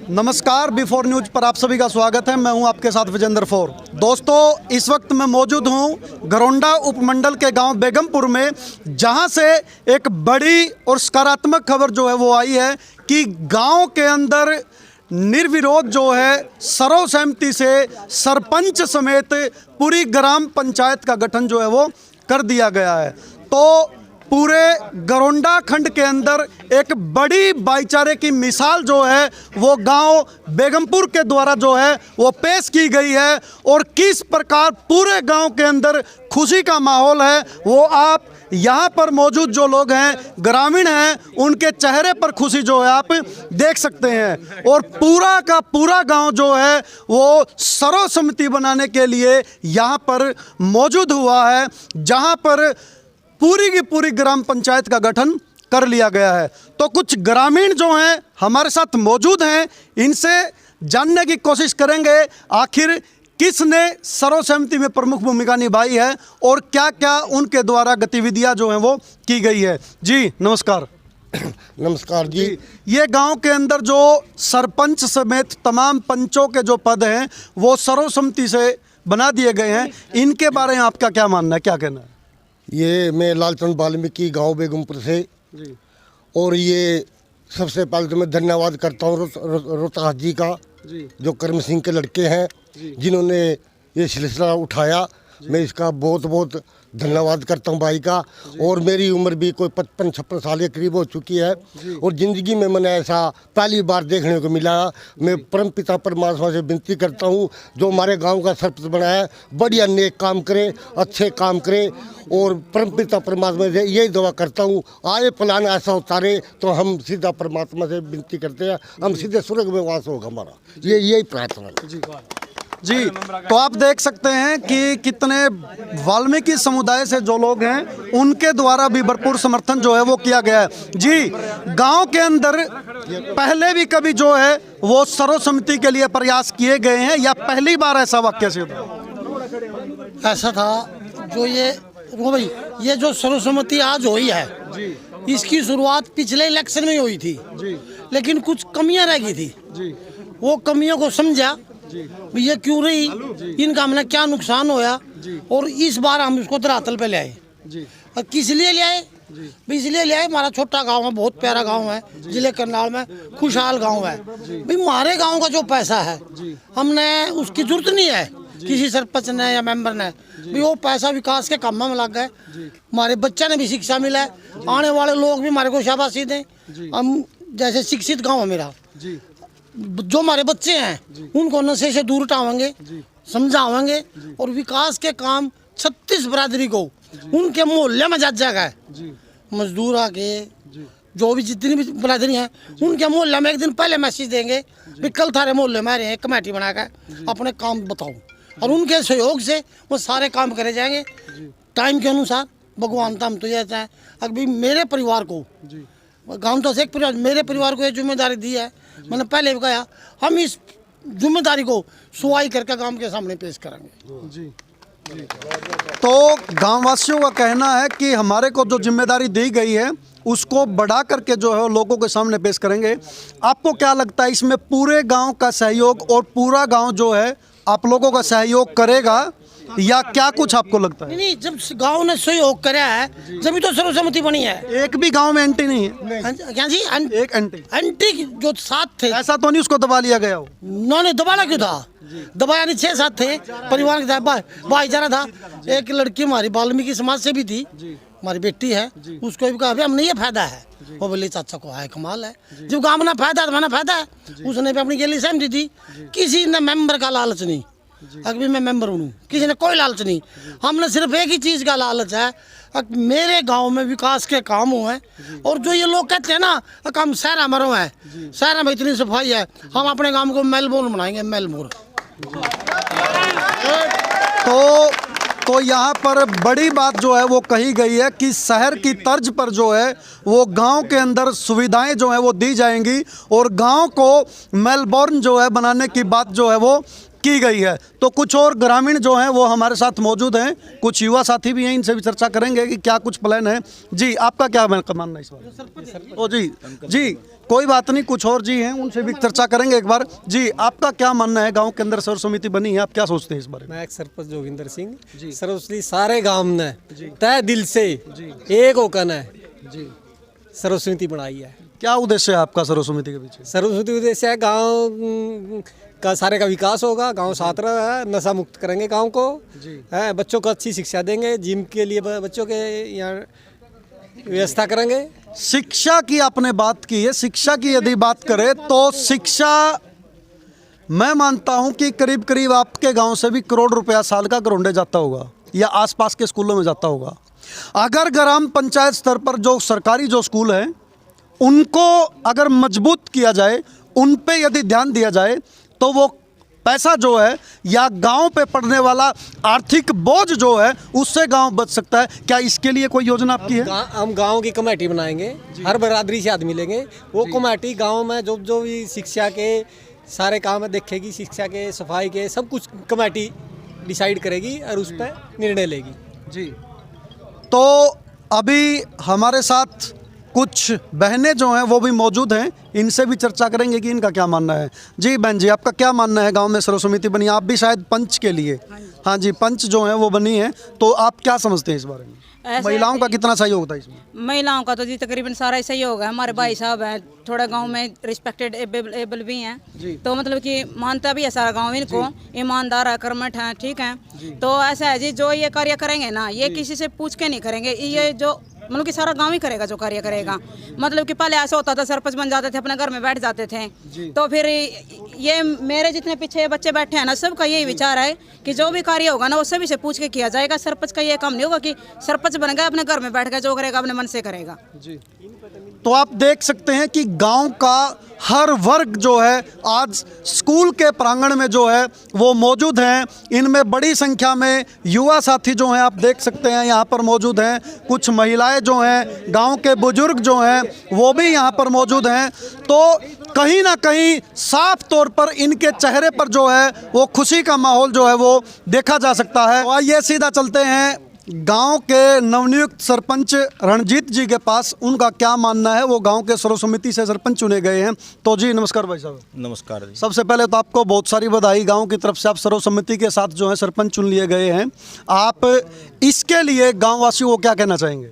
नमस्कार, before news पर आप सभी का स्वागत है। मैं हूं आपके साथ विजेंद्र फोर। दोस्तों, इस वक्त मैं मौजूद हूं गरौंडा उपमंडल के गांव बेगमपुर में, जहां से एक बड़ी और सकारात्मक खबर जो है वो आई है कि गांव के अंदर निर्विरोध जो है सर्वसहमति से सरपंच समेत पूरी ग्राम पंचायत का गठन जो है वो कर दिया गया है। तो पूरे गरौंडा खंड के अंदर एक बड़ी भाईचारे की मिसाल जो है वो गांव बेगमपुर के द्वारा जो है वो पेश की गई है। और किस प्रकार पूरे गांव के अंदर खुशी का माहौल है वो आप यहाँ पर मौजूद जो लोग हैं, ग्रामीण हैं, उनके चेहरे पर खुशी जो है आप देख सकते हैं। और पूरा का पूरा गांव जो है वो सर्वसम्मति बनाने के लिए यहाँ पर मौजूद हुआ है, जहाँ पर पूरी की पूरी ग्राम पंचायत का गठन कर लिया गया है। तो कुछ ग्रामीण जो हैं हमारे साथ मौजूद हैं, इनसे जानने की कोशिश करेंगे आखिर किसने सर्वसहमति में प्रमुख भूमिका निभाई है और क्या क्या उनके द्वारा गतिविधियां जो हैं वो की गई है। जी नमस्कार। नमस्कार जी। ये गांव के अंदर जो सरपंच समेत तमाम पंचों के जो पद हैं वो सर्वसम्मति से बना दिए गए हैं, इनके बारे में आपका क्या मानना है, क्या कहना है? ये मैं लालचंद वाल्मीकि गांव बेगमपुर से जी। और ये सबसे पहले तो मैं धन्यवाद करता हूँ रोहतास जी का, जी। जो करम सिंह के लड़के हैं, जिन्होंने ये सिलसिला उठाया। मैं इसका बहुत बहुत धन्यवाद करता हूँ भाई का। और मेरी उम्र भी कोई 55-56 साल के करीब हो चुकी है और ज़िंदगी में मैंने ऐसा पहली बार देखने को मिला। मैं परमपिता परमात्मा से विनती करता हूँ, जो हमारे गांव का सरपंच बनाया है, बढ़िया नेक काम करे, अच्छे काम करे। और परमपिता परमात्मा से यही दुआ करता हूँ, आए प्लान ऐसा उतारे तो हम सीधा परमात्मा से विनती करते हैं, हम सीधे स्वर्ग में वास होगा हमारा, यही प्रार्थना है। जी, तो आप देख सकते हैं कि कितने वाल्मीकि समुदाय से जो लोग हैं उनके द्वारा भी भरपूर समर्थन जो है वो किया गया है। जी, गांव के अंदर पहले भी कभी जो है वो सर्वसम्मति के लिए प्रयास किए गए हैं या पहली बार ऐसा वाक्य से था? ऐसा था जो ये जो सर्वसम्मति आज हुई है जी। इसकी शुरुआत पिछले इलेक्शन में हुई थी जी। लेकिन कुछ कमियां रह गई थी। जी। वो कमियों को समझा भी ये क्यों रही, इनका हमने क्या नुकसान होया, और इस बार हम इसको धरातल पे ले आए। और किस लिए ले आए? इसलिए ले आए, हमारा छोटा गांव है, बहुत प्यारा गांव है, जिले करनाल में खुशहाल गांव है। भाई हमारे गांव का जो पैसा है हमने उसकी जरूरत नहीं है किसी सरपंच ने या मेंबर ने, भी वो पैसा विकास के कामों में लग गए। हमारे बच्चे ने भी शिक्षा मिला है, आने वाले लोग भी हमारे को शाबाशी दें। हम जैसे शिक्षित गाँव है मेरा, जो हमारे बच्चे हैं उनको नशे से दूर हटाएंगे, समझाएंगे और विकास के काम 36 बरादरी को उनके मोहल्ले में जाएगा। मजदूर आके जो भी जितनी भी बरादरी हैं उनके मोहल्ले में एक दिन पहले मैसेज देंगे भी कल थारे मोहल्ले में आ रहे हैं, कमेटी बनाकर अपने काम बताओ, और उनके सहयोग से वो सारे काम करे जाएंगे टाइम के अनुसार। भगवान तो हम तो ये चाहें, अभी मेरे परिवार को गाँव तो एक परिवार, मेरे परिवार को ये जिम्मेदारी दी है, मैंने पहले भी कहा हम इस जिम्मेदारी को सुवाई करके गांव के सामने पेश करेंगे। जी। तो गांववासियों का कहना है कि हमारे को जो जिम्मेदारी दी गई है उसको बढ़ा करके जो है लोगों के सामने पेश करेंगे। आपको क्या लगता है इसमें पूरे गांव का सहयोग और पूरा गांव जो है आप लोगों का सहयोग करेगा या क्या कुछ आपको लगता है? नहीं, जब गांव ने सहयोग कराया है जब तो सर्वसम्मति बनी है। एक भी गांव में एंटी नहीं है? क्या जी? एक एंटी जो 7 थे, ऐसा तो नहीं उसको दबा लिया गया हो? उन्होंने दबाना क्यों था? दबाया नहीं, 6-7 थे परिवार के साथ भाईचारा था। एक लड़की हमारी वाल्मीकि समाज से भी थी, हमारी बेटी है, उसको भी कहा हमने ये फायदा है। वो बोले चाचा को है कमाल है, जब गाँव में फायदा है तो फायदा है। उसने भी अपनी के लिए सहमति दी, किसी ने मेंबर का लालच नहीं। अभी मैं मेंबर हूँ, किसी ने कोई लालच नहीं, हमने सिर्फ एक ही चीज़ का लालच है, मेरे गांव में विकास के काम हुए। और जो ये लोग कहते हैं ना हम शहर मरो है, शहर में इतनी सफाई है, हम अपने गांव को मेलबोर्न बनाएंगे, मेलबोर्न। तो यहाँ पर बड़ी बात जो है वो कही गई है कि शहर की तर्ज पर जो है वो गांव के अंदर सुविधाएं जो है वो दी जाएंगी और गांव को मेलबोर्न जो है बनाने की बात जो है वो की गई है। तो कुछ और ग्रामीण जो हैं वो हमारे साथ मौजूद हैं, कुछ युवा साथी भी हैं, इनसे भी चर्चा करेंगे कि क्या कुछ प्लान है। जी, आपका क्या मानना है इस बारे? ओ जी जी, कोई बात नहीं, कुछ और जी हैं, उनसे भी चर्चा करेंगे एक बार। जी, आपका क्या मानना है? गांव के अंदर सर्व समिति बनी है, आप क्या सोचते हैं इस बारे में? मैं एक सरपंच जोगिंदर सिंह सर्वश्री सारे गांव ने तय दिल से एक होकर है सर्व समिति बनाई है। क्या उद्देश्य है आपका सर्व समिति के पीछे? सर्व समिति उद्देश्य है गांव का सारे का विकास होगा, गांव साथ रहा, नशा मुक्त करेंगे गांव को, है बच्चों को अच्छी शिक्षा देंगे, जिम के लिए बच्चों के यहाँ व्यवस्था करेंगे। शिक्षा की आपने बात की है, शिक्षा की यदि बात करें तो शिक्षा मैं मानता हूं कि करीब करीब आपके गांव से भी करोड़ रुपया साल का घरौंडे जाता होगा या आसपास के स्कूलों में जाता होगा। अगर ग्राम पंचायत स्तर पर जो सरकारी जो स्कूल हैं उनको अगर मजबूत किया जाए, उन पे यदि ध्यान दिया जाए तो वो पैसा जो है या गांव पे पड़ने वाला आर्थिक बोझ जो है उससे गांव बच सकता है। क्या इसके लिए कोई योजना आपकी है? हम गांव की कमेटी बनाएंगे, हर बरादरी से आदमी लेंगे, वो कमेटी गांव में जो जो भी शिक्षा के सारे काम देखेगी, शिक्षा के सफाई के सब कुछ कमेटी डिसाइड करेगी और उस पर निर्णय लेगी। जी, तो अभी हमारे साथ कुछ बहनें जो हैं वो भी मौजूद हैं, इनसे भी चर्चा करेंगे कि इनका क्या मानना है। जी बहन जी, आपका क्या मानना है? गांव में सर्व समिति बनी, आप भी शायद पंच के लिए, हाँ जी, पंच जो हैं वो बनी है, तो आप क्या समझते हैं इस बारे में? महिलाओं का कितना सहयोग था इसमें? महिलाओं का तो जी तकरीबन सारा ही सहयोग है। हमारे भाई साहब हैं, थोड़ा गांव में रिस्पेक्टेड एबल भी हैं, तो मतलब कि मानता भी है सारा गांव इनको, ईमानदार है, कर्मठ है, ठीक है। तो ऐसा है जी, जो ये कार्य करेंगे ना, ये किसी से पूछ के नहीं करेंगे, ये जो मतलब कि सारा गांव ही करेगा जो कार्य करेगा। मतलब कि पहले ऐसा होता था, सरपंच बन जाते थे, अपने घर में बैठ जाते थे, तो फिर ये मेरे जितने पीछे बच्चे बैठे हैं ना, सबका यही विचार है कि जो भी कार्य होगा ना वो सभी से पूछ के किया जाएगा। सरपंच का ये काम नहीं होगा कि सरपंच बन गया अपने घर में बैठ गया, जो करेगा अपने मन से करेगा। तो आप देख सकते हैं कि गांव का हर वर्ग जो है आज स्कूल के प्रांगण में जो है वो मौजूद हैं। इनमें बड़ी संख्या में युवा साथी जो हैं आप देख सकते हैं यहाँ पर मौजूद हैं। कुछ महिलाएं जो हैं, गांव के बुजुर्ग जो हैं वो भी यहाँ पर मौजूद हैं। तो कहीं ना कहीं साफ तौर पर इनके चेहरे पर जो है वो खुशी का माहौल जो है वो देखा जा सकता है। तो आइए सीधा चलते हैं गांव के नवनियुक्त सरपंच रणजीत जी के पास, उनका क्या मानना है। वो गांव के सर्व समिति से सरपंच चुने गए हैं। तो जी नमस्कार भाई साहब। नमस्कार जी। सबसे पहले तो आपको बहुत सारी बधाई, गांव की तरफ से आप सर्व समिति के साथ जो है सरपंच चुन लिए गए हैं। आप इसके लिए गाँव वासियों को क्या कहना चाहेंगे?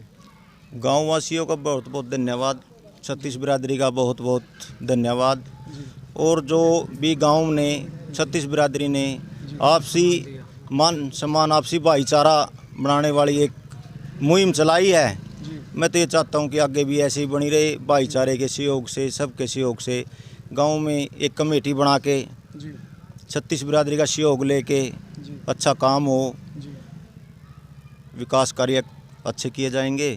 गाँव वासियों का बहुत बहुत धन्यवाद, छत्तीस बिरादरी का बहुत बहुत धन्यवाद। और जो भी गाँव ने, छत्तीस बिरादरी ने आपसी मान सम्मान, आपसी भाईचारा बनाने वाली एक मुहिम चलाई है। मैं तो ये चाहता हूँ कि आगे भी ऐसे ही बनी रहे, भाईचारे के सहयोग से, सबके सहयोग से। गांव में एक कमेटी बना के छत्तीस बिरादरी का सहयोग लेके अच्छा काम हो, विकास कार्य अच्छे किए जाएंगे।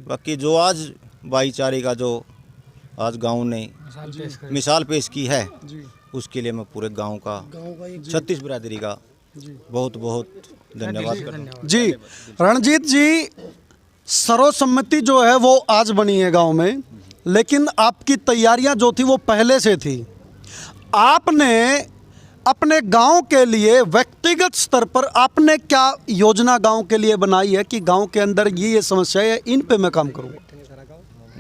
बाकी जो आज भाईचारे का जो आज गांव ने मिसाल पेश की है, उसके लिए मैं पूरे गांव का, छत्तीस बिरादरी का बहुत बहुत धन्यवाद करता हूं। जी रणजीत जी, सर्वसम्मति जो है वो आज बनी है गांव में, लेकिन आपकी तैयारियां जो थी वो पहले से थी। आपने अपने गांव के लिए व्यक्तिगत स्तर पर आपने क्या योजना गांव के लिए बनाई है कि गांव के अंदर ये समस्या है, इन पे मैं काम करूं?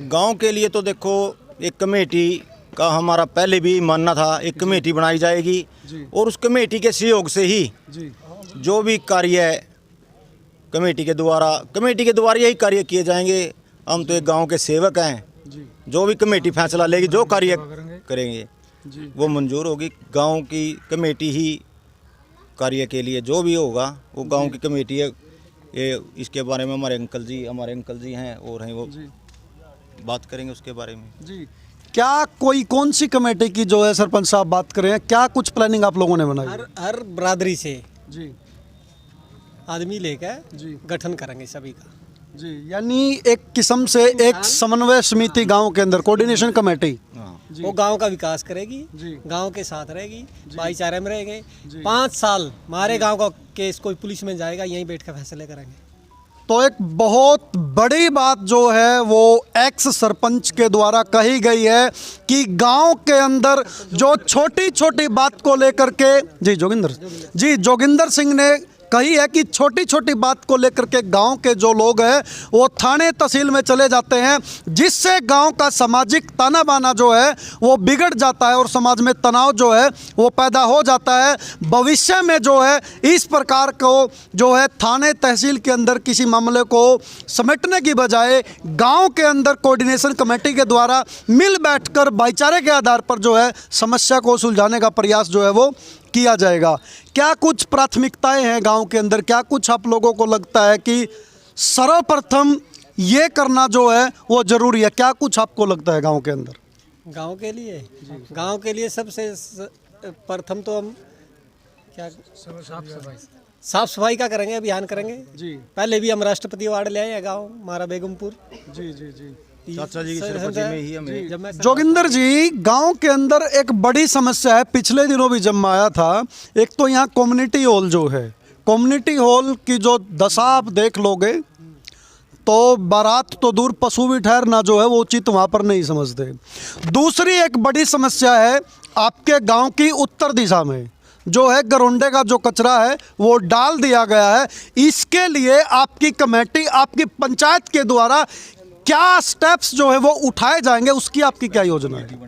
गांव के लिए तो देखो, एक कमेटी का हमारा पहले भी मानना था, एक कमेटी बनाई जाएगी और उस कमेटी के सहयोग से ही जो भी कार्य कमेटी के द्वारा यही कार्य किए जाएंगे। हम तो एक गांव के सेवक हैं, जो भी कमेटी फैसला लेगी, जो कार्य करेंगे वो मंजूर होगी। गांव की कमेटी ही कार्य के लिए जो भी होगा वो गांव की कमेटी है। ये इसके बारे में हमारे अंकल जी हैं और हैं, वो बात करेंगे उसके बारे में। जी, क्या कौन सी कमेटी की जो है सरपंच साहब बात करें, क्या कुछ प्लानिंग आप लोगों ने बनाई? हर बरादरी से जी आदमी लेकर गठन करेंगे सभी का। जी, यानी एक किस्म से एक समन्वय समिति गांव के अंदर, कोऑर्डिनेशन कमेटी। वो गांव का विकास करेगी, गांव के साथ रहेगी, भाईचारे में रहेंगे। 5 साल हमारे गांव का केस कोई पुलिस में जाएगा, यहीं बैठ कर फैसले करेंगे। तो एक बहुत बड़ी बात जो है वो एक्स सरपंच के द्वारा कही गई है कि गांव के अंदर जो छोटी छोटी बात को लेकर के जोगिंदर सिंह ने कही है कि छोटी छोटी बात को लेकर के गांव के जो लोग हैं वो थाने तहसील में चले जाते हैं, जिससे गांव का सामाजिक ताना बाना जो है वो बिगड़ जाता है और समाज में तनाव जो है वो पैदा हो जाता है। भविष्य में जो है इस प्रकार को जो है थाने तहसील के अंदर किसी मामले को समेटने की बजाय गांव के अंदर कोऑर्डिनेशन कमेटी के द्वारा मिल बैठकर भाईचारे के आधार पर जो है समस्या को सुलझाने का प्रयास जो है वो किया जाएगा। क्या कुछ प्राथमिकताएं हैं गांव के अंदर, क्या कुछ आप लोगों को लगता है कि सर्वप्रथम ये करना जो है वो जरूरी है? क्या कुछ आपको लगता है गांव के अंदर? गांव के लिए सबसे प्रथम तो हम क्या साफ सफाई का करेंगे, अभियान करेंगे जी। पहले भी हम राष्ट्रपति अवार्ड ले आए हैं गाँव हमारा बेगमपुर जी। चाचा जी की सरपंची में ही हमें जोगिंदर जी, गांव के अंदर एक बड़ी समस्या है, पिछले दिनों भी जब मैं आया था, एक तो यहाँ कम्युनिटी हॉल जो है, कम्युनिटी हॉल की जो दशा आप देख लोगे तो बारात तो दूर पशु भी ठहरना जो है वो उचित वहाँ पर नहीं समझते। दूसरी एक बड़ी समस्या है आपके गांव की उत्तर दिशा में जो है गरोंडे का जो कचरा है वो डाल दिया गया है। इसके लिए आपकी कमेटी, आपकी पंचायत के द्वारा क्या स्टेप्स जो है वो उठाए जाएंगे, उसकी आपकी क्या योजना है?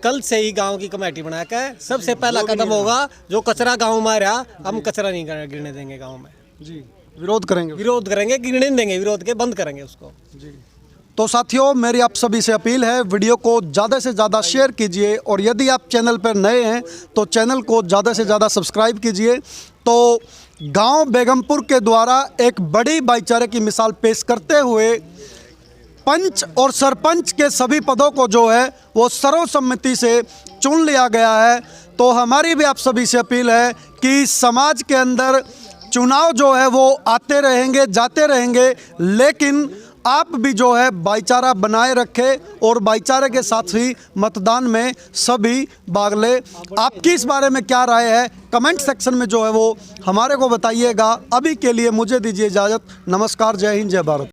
कल से ही गांव की कमेटी बना के सबसे पहला कदम होगा, जो कचरा गांव में आ रहा हम कचरा नहीं गिरने देंगे गांव में जी। विरोध करेंगे, गिरने नहीं देंगे, विरोध के बंद करेंगे उसको जी। तो साथियों, मेरी आप सभी से अपील है, वीडियो को ज़्यादा से ज़्यादा शेयर कीजिए और यदि आप चैनल पर नए हैं तो चैनल को ज़्यादा से ज़्यादा सब्सक्राइब कीजिए। तो गांव बेगमपुर के द्वारा एक बड़ी भाईचारे की मिसाल पेश करते हुए पंच और सरपंच के सभी पदों को जो है वो सर्वसम्मति से चुन लिया गया है। तो हमारी भी आप सभी से अपील है कि समाज के अंदर चुनाव जो है वो आते रहेंगे, जाते रहेंगे, लेकिन आप भी जो है भाईचारा बनाए रखें और भाईचारे के साथ ही मतदान में सभी भाग ले। आपकी इस बारे में क्या राय है कमेंट सेक्शन में जो है वो हमारे को बताइएगा। अभी के लिए मुझे दीजिए इजाज़त। नमस्कार, जय हिंद, जय भारत।